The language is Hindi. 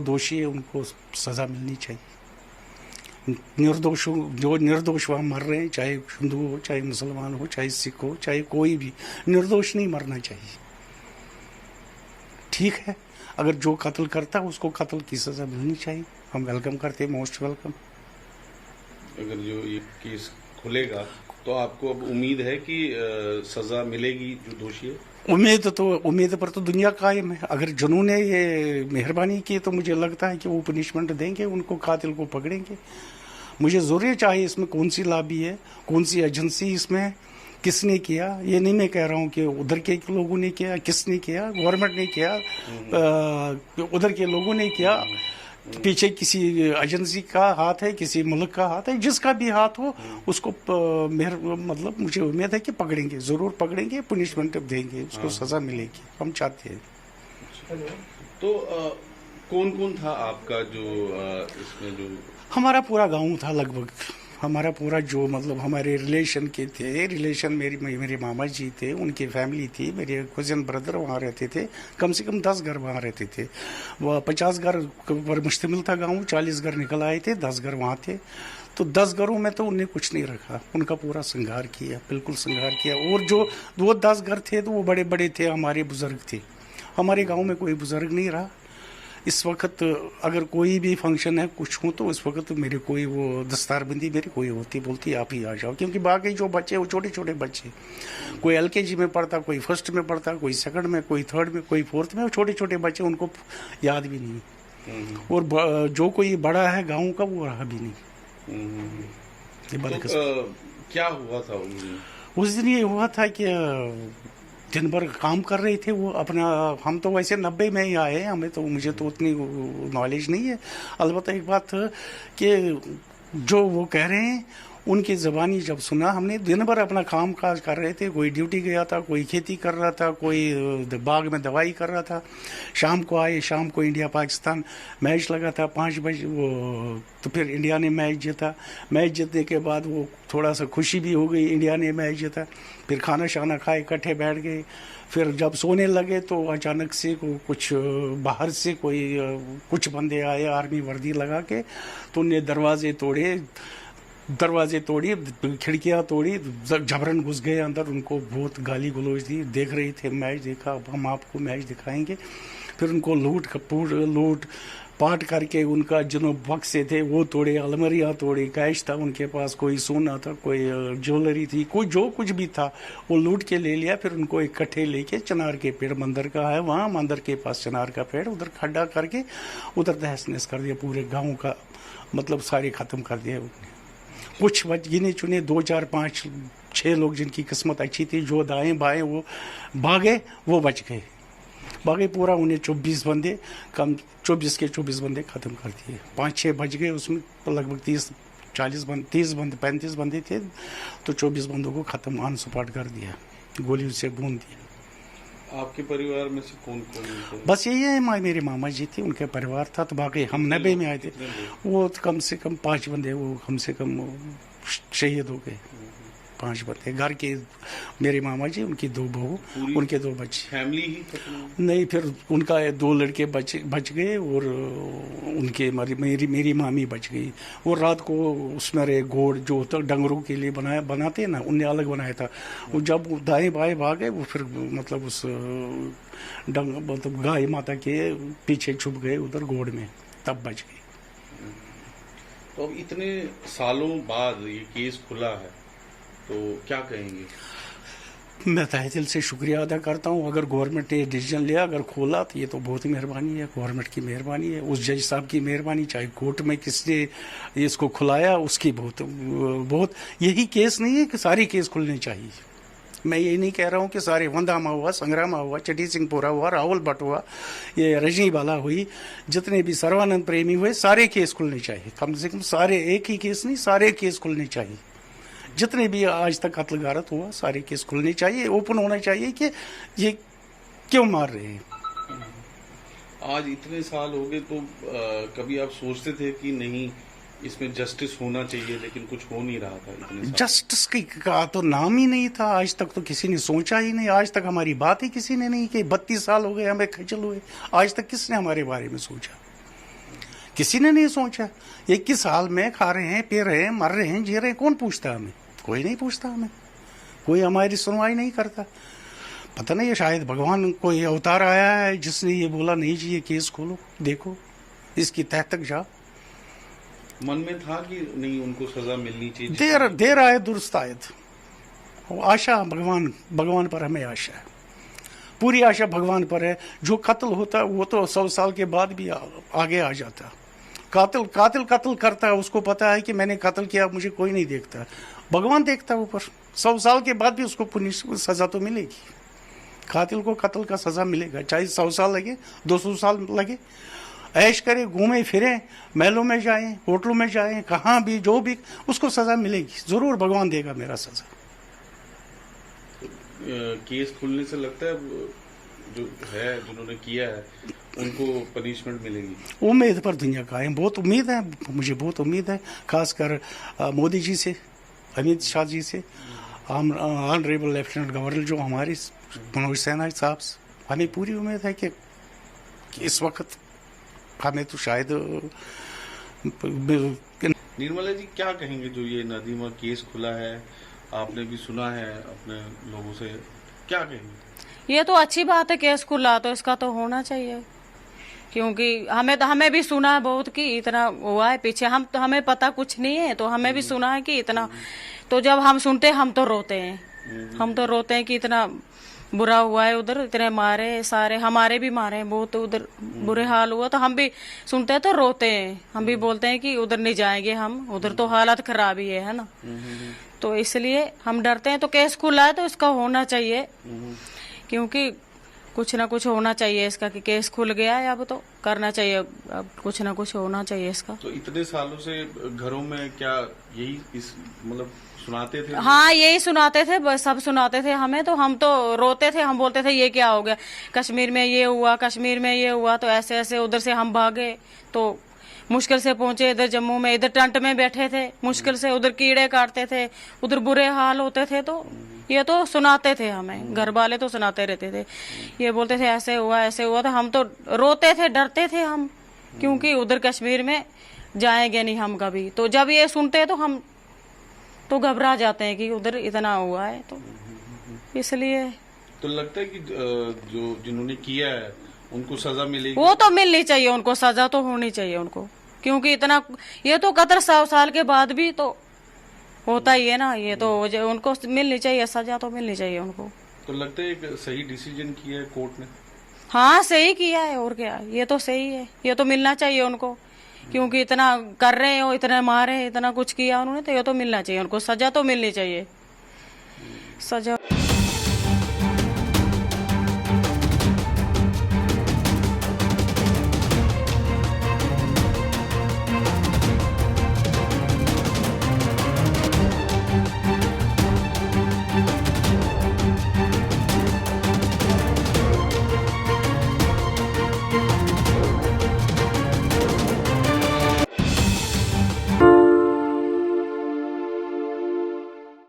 दोषी है उनको सज़ा मिलनी चाहिए। निर्दोष जो निर्दोष वहाँ मर रहे हैं, चाहे हिंदू हो, चाहे मुसलमान हो, चाहे सिख हो, चाहे कोई भी, निर्दोष नहीं मरना चाहिए। ठीक है, अगर जो कत्ल करता है उसको कत्ल की सज़ा मिलनी चाहिए। हम वेलकम करते हैं, मोस्ट वेलकम। अगर जो ये केस खुलेगा तो आपको अब उम्मीद है कि सजा मिलेगी जो दोषी है? उम्मीद पर तो दुनिया कायम है। अगर जिन्होंने ये मेहरबानी की तो मुझे लगता है कि वो पनिशमेंट देंगे, उनको कातिल को पकड़ेंगे। मुझे ज़रूर चाहिए इसमें कौन सी लॉबी है, कौन सी एजेंसी इसमें है, किसने किया। ये नहीं मैं कह रहा हूँ कि उधर के लोगों ने किया, किसने किया, गवर्नमेंट ने किया, उधर के लोगों ने किया, पीछे किसी एजेंसी का हाथ है, किसी मुल्क का हाथ है, जिसका भी हाथ हो उसको मतलब मुझे उम्मीद है कि पकड़ेंगे, ज़रूर पकड़ेंगे, पनिशमेंट देंगे, उसको सज़ा मिलेगी, हम चाहते हैं। तो कौन कौन था आपका जो इसमें जो? हमारा पूरा गांव था लगभग, हमारा पूरा जो मतलब हमारे रिलेशन के थे, रिलेशन मेरे मामा जी थे, उनकी फैमिली थी, मेरे कज़न ब्रदर वहाँ रहते थे, कम से कम 10 घर वहाँ रहते थे। वह 50 घर पर मुश्तमिल था गांव, 40 घर निकल आए थे, 10 घर वहाँ थे। तो 10 घरों में तो उन्हें कुछ नहीं रखा, उनका पूरा संहार किया, बिल्कुल संहार किया। और जो वो 10 घर थे तो वो बड़े बड़े थे, हमारे बुजुर्ग थे। हमारे गाँव में कोई बुजुर्ग नहीं रहा। इस वक्त अगर कोई भी फंक्शन है, कुछ हो, तो इस वक्त मेरे कोई वो दस्तारबंदी मेरी कोई होती, बोलती आप ही आ जाओ, क्योंकि बाकी जो बच्चे वो छोटे छोटे बच्चे, कोई LKG में पढ़ता, कोई फर्स्ट में पढ़ता, कोई सेकंड में, कोई थर्ड में, कोई फोर्थ में, छोटे छोटे बच्चे, उनको याद भी नहीं। और जो कोई बड़ा है गाँव का वो रहा भी नहीं। तो क्या हुआ था उस दिन? ये हुआ था कि दिन भर काम कर रहे थे वो अपना। हम तो वैसे 90 में ही आए, हमें तो मुझे तो उतनी नॉलेज नहीं है। अलबत्ता एक बात कि जो वो कह रहे हैं उनकी ज़बानी जब सुना हमने, दिन भर अपना काम काज कर रहे थे, कोई ड्यूटी गया था, कोई खेती कर रहा था, कोई बाग में दवाई कर रहा था। शाम को आए, शाम को इंडिया पाकिस्तान मैच लगा था 5 बजे वो, तो फिर इंडिया ने मैच जीता। मैच जीतने के बाद वो थोड़ा सा खुशी भी हो गई, इंडिया ने मैच जीता। फिर खाना शाना खाए, इकट्ठे बैठ गए। फिर जब सोने लगे तो अचानक से कुछ बाहर से कुछ बंदे आए आर्मी वर्दी लगा के, तो उनने दरवाजे तोड़ी, खिड़कियां तोड़ी, जबरन घुस गए अंदर। उनको बहुत गाली गलौज दी। देख रहे थे मैच, देखा अब हम आपको मैच दिखाएंगे। फिर उनको लूट पाट करके उनका जो बक्से थे वो तोड़े, अलमारियाँ तोड़ी, कैश था उनके पास, कोई सोना था, कोई ज्वेलरी थी, कोई जो कुछ भी था वो लूट के ले लिया। फिर उनको इकट्ठे लेके चिनार के पेड़, मंदिर का है वहाँ, मंदिर के पास चिनार का पेड़, उधर खड्डा करके उधर तहस नहस कर दिया। पूरे गाँव का मतलब सारे ख़त्म कर दिया उन्होंने। कुछ गिने चुने 2, 4, 5, 6 लोग जिनकी किस्मत अच्छी थी, जो दाएं बाएं वो भागे, वो बच गए। बाकी पूरा उन्हें 24 बंदे, कम 24 के 24 बंदे ख़त्म कर दिए। 5-6 बच गए, उसमें लगभग 35 बंदे थे, तो 24 बंदों को ख़त्म ऑन स्पॉट कर दिया, गोलियों से भून दिया। आपके परिवार में से कौन कौन? बस यही है, मेरे मामा जी थे, उनके परिवार था। तो बाकी हम 90 में आए थे, वो कम से कम 5 बंदे वो कम से कम शहीद हो गए। 5 बंदे घर के, मेरे मामा जी, उनकी 2 बहू, उनके 2 बच्चे। फैमिली ही नहीं, फिर उनका 2 लड़के बच गए, और उनके मेरी मामी बच गई। वो रात को उसमें रहे, गोड़ जो होता डंगरों के लिए बनाते हैं ना, उनने अलग बनाया था। वो जब दाएं बाएं भागे, वो फिर मतलब उस मतलब गाय माता के पीछे छुप गए उधर गोड़ में, तब बच गए। तो अब इतने सालों बाद ये केस खुला है, तो क्या कहेंगे? मैं तहे दिल से शुक्रिया अदा करता हूँ। अगर गवर्नमेंट ने डिसीजन लिया, अगर खोला, तो ये तो बहुत ही मेहरबानी है, गवर्नमेंट की मेहरबानी है, उस जज साहब की मेहरबानी, चाहे कोर्ट में किसने इसको खुलाया उसकी बहुत यही केस नहीं है कि सारे केस खुलने चाहिए। मैं ये नहीं कह रहा हूँ कि सारे वंदामा हुआ, संग्रामा हुआ, चटी सिंहपुरा हुआ, राहुल भट्ट हुआ, ये रजनी बाला हुई, जितने भी सर्वानंद प्रेमी हुए, सारे केस खुलने चाहिए। कम से कम सारे, एक ही केस नहीं, सारे केस खुलने चाहिए। जितने भी आज तक कत्ल गारत हुआ, सारे केस खुलने चाहिए, ओपन होना चाहिए कि ये क्यों मार रहे हैं। आज इतने साल हो गए, तो कभी आप सोचते थे कि नहीं इसमें जस्टिस होना चाहिए, लेकिन कुछ हो नहीं रहा था इतने साल? जस्टिस का तो नाम ही नहीं था, आज तक तो किसी ने सोचा ही नहीं। आज तक हमारी बात ही किसी ने नहीं की। 32 साल हो गए हमें खजल हुए, आज तक किसने हमारे बारे में सोचा? किसी ने नहीं सोचा। 21 साल में खा रहे हैं, पी रहे हैं, मर रहे हैं, जी रहे हैं, कौन पूछता हमें? कोई नहीं पूछता हमें, कोई हमारी सुनवाई नहीं करता। पता नहीं, शायद भगवान कोई अवतार आया है जिसने ये बोला नहीं जी ये केस खोलो, देखो इसकी तह तक जाओ। मन में था कि नहीं उनको सजा मिलनी चाहिए? देर आए दुरुस्त आयत। आशा भगवान पर हमें आशा है, पूरी आशा भगवान पर है। जो कत्ल होता है वो तो 100 साल के बाद भी आगे आ जाता। कातिल कत्ल करता है, उसको पता है कि मैंने कत्ल किया, मुझे कोई नहीं देखता, भगवान देखता है ऊपर। 100 साल के बाद भी उसको सजा तो मिलेगी। कातिल को कत्ल का सजा मिलेगा, चाहे 100 साल लगे, 200 साल लगे। ऐश करे, घूमे फिरे, महलों में जाएं, होटलों में जाएं, कहाँ भी जो भी, उसको सजा मिलेगी, जरूर भगवान देगा मेरा सजा। केस खुलने से लगता है जो है जिन्होंने किया है उनको पनिशमेंट मिलेगी? उम्मीद पर दुनिया कायम, बहुत उम्मीद है, मुझे बहुत उम्मीद है, खासकर मोदी जी से, अमित शाह जी से, ऑनरेबल लेफ्टिनेंट गवर्नर जो हमारे मनोज सिन्हा साहब से, हमें पूरी उम्मीद है कि इस वक्त हमें तो शायद। निर्मला जी क्या कहेंगे जो ये नदीमा केस खुला है, आपने भी सुना है अपने लोगों से, क्या कहेंगे? ये तो अच्छी बात है, केस खुला तो इसका तो होना चाहिए, क्योंकि हमें भी सुना है बहुत कि इतना हुआ है पीछे। हमें पता कुछ नहीं है, तो हमें भी सुना है कि इतना। तो जब हम सुनते हैं हम तो रोते हैं, हम तो रोते हैं कि इतना बुरा हुआ है उधर, इतने मारे सारे, हमारे भी मारे हैं बहुत, उधर बुरे हाल हुआ। तो हम भी सुनते हैं तो रोते हैं, हम भी बोलते हैं कि उधर नहीं जाएंगे हम, उधर तो हालत खराब ही है ना। तो इसलिए हम डरते हैं। तो केस खुला है तो इसका होना चाहिए, क्योंकि कुछ ना कुछ होना चाहिए इसका, कि केस खुल गया है अब तो करना चाहिए, अब कुछ ना कुछ होना चाहिए इसका। तो इतने सालों से घरों में क्या यही इस मतलब सुनाते थे? हाँ, यही सुनाते थे, सब सुनाते थे हमें। तो हम तो रोते थे, हम बोलते थे ये क्या हो गया, कश्मीर में ये हुआ, कश्मीर में ये हुआ। तो ऐसे ऐसे उधर से हम भागे, तो मुश्किल से पहुंचे इधर जम्मू में, इधर टेंट में बैठे थे मुश्किल से, उधर कीड़े काटते थे, उधर बुरे हाल होते थे। तो ये तो सुनाते थे हमें, घर वाले तो सुनाते रहते थे, ये बोलते थे ऐसे हुआ ऐसे हुआ। तो हम तो रोते थे, डरते थे हम, क्योंकि उधर कश्मीर में जाएंगे नहीं हम कभी। तो जब ये सुनते तो हम तो घबरा जाते हैं कि उधर इतना हुआ है, तो इसलिए। तो लगता है कि जो जिन्होंने किया है उनको सजा मिलेगी? वो तो मिलनी चाहिए, उनको सजा तो होनी चाहिए उनको, क्योंकि इतना ये तो कतर 100 साल के बाद भी तो होता ही है ना। ये तो उनको मिलनी चाहिए, सजा तो मिलनी चाहिए उनको। तो लगता है एक सही डिसीजन किया है कोर्ट ने? हाँ, सही किया है, और क्या, ये तो सही है, ये तो मिलना चाहिए उनको, क्योंकि इतना कर रहे हो, इतना मारे, इतना कुछ किया उन्होंने, तो ये तो मिलना चाहिए उनको, सजा तो मिलनी चाहिए, सजा।